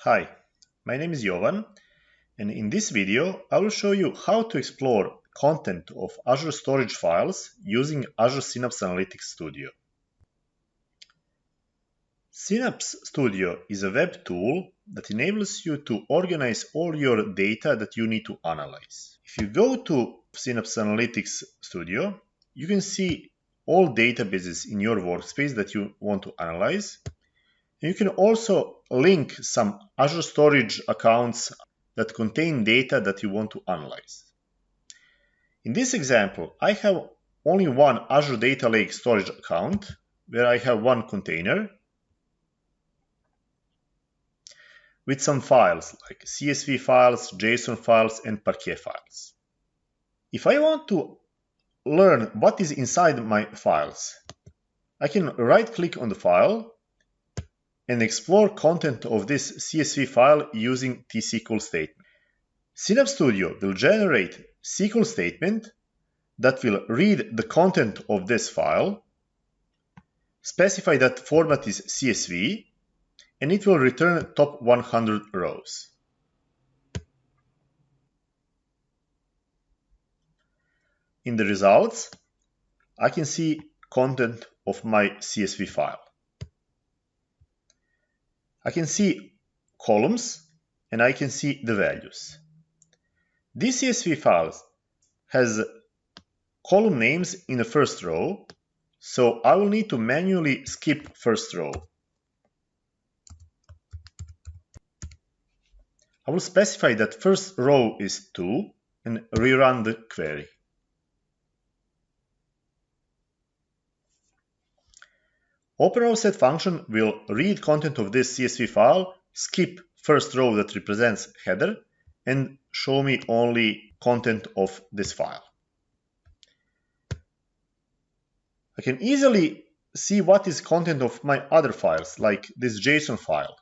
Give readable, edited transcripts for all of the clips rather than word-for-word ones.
Hi, my name is Jovan, and in this video I will show you how to explore content of Azure storage files using Azure Synapse Analytics Studio. Synapse Studio is a web tool that enables you to organize all your data that you need to analyze. If you go to Synapse Analytics Studio, you can see all databases in your workspace that you want to analyze. You can also link some Azure storage accounts that contain data that you want to analyze. In this example, I have only one Azure Data Lake storage account where I have one container with some files like CSV files, JSON files, and parquet files. If I want to learn what is inside my files, I can right-click on the file and explore content of this CSV file using T-SQL statement. Synapse Studio will generate SQL statement that will read the content of this file, specify that format is CSV, and it will return top 100 rows. In the results, I can see content of my CSV file. I can see columns and I can see the values. This CSV file has column names in the first row, so I will need to manually skip first row. I will specify that first row is 2 and rerun the query. OpenRowSet function will read content of this CSV file, skip first row that represents header, and show me only content of this file. I can easily see what is content of my other files, like this JSON file.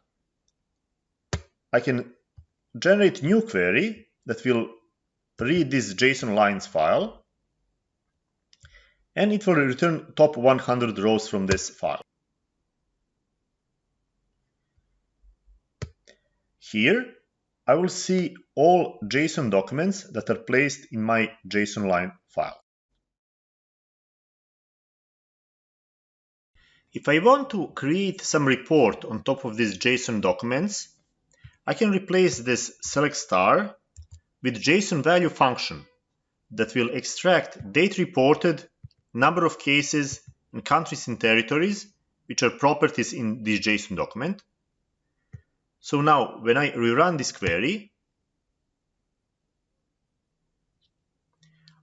I can generate new query that will read this JSON lines file, and it will return top 100 rows from this file. Here, I will see all JSON documents that are placed in my JSON line file. If I want to create some report on top of these JSON documents, I can replace this select star with JSON value function that will extract date reported, number of cases, and countries and territories, which are properties in this JSON document. So now, when I rerun this query,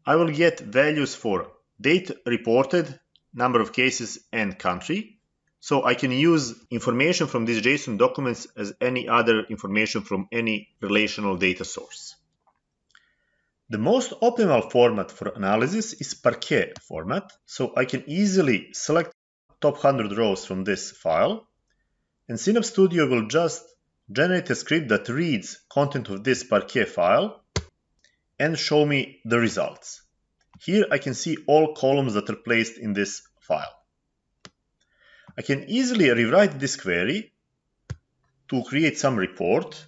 I will get values for date reported, number of cases, and country. So I can use information from these JSON documents as any other information from any relational data source. The most optimal format for analysis is parquet format, so I can easily select top 100 rows from this file, and Synapse Studio will just generate a script that reads content of this parquet file and show me the results. Here I can see all columns that are placed in this file. I can easily rewrite this query to create some report.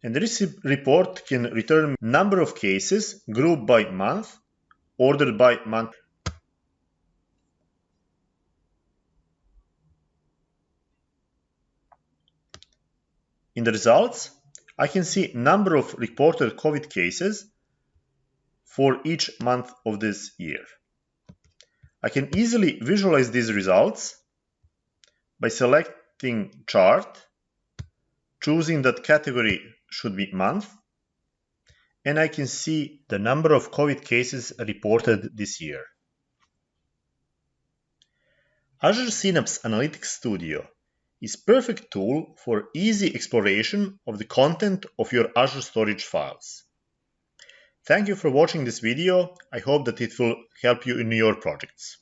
And this report can return number of cases grouped by month, ordered by month. In the results, I can see number of reported COVID cases for each month of this year. I can easily visualize these results by selecting chart, choosing that category should be month, and I can see the number of COVID cases reported this year. Azure Synapse Analytics Studio is a perfect tool for easy exploration of the content of your Azure storage files. Thank you for watching this video. I hope that it will help you in your projects.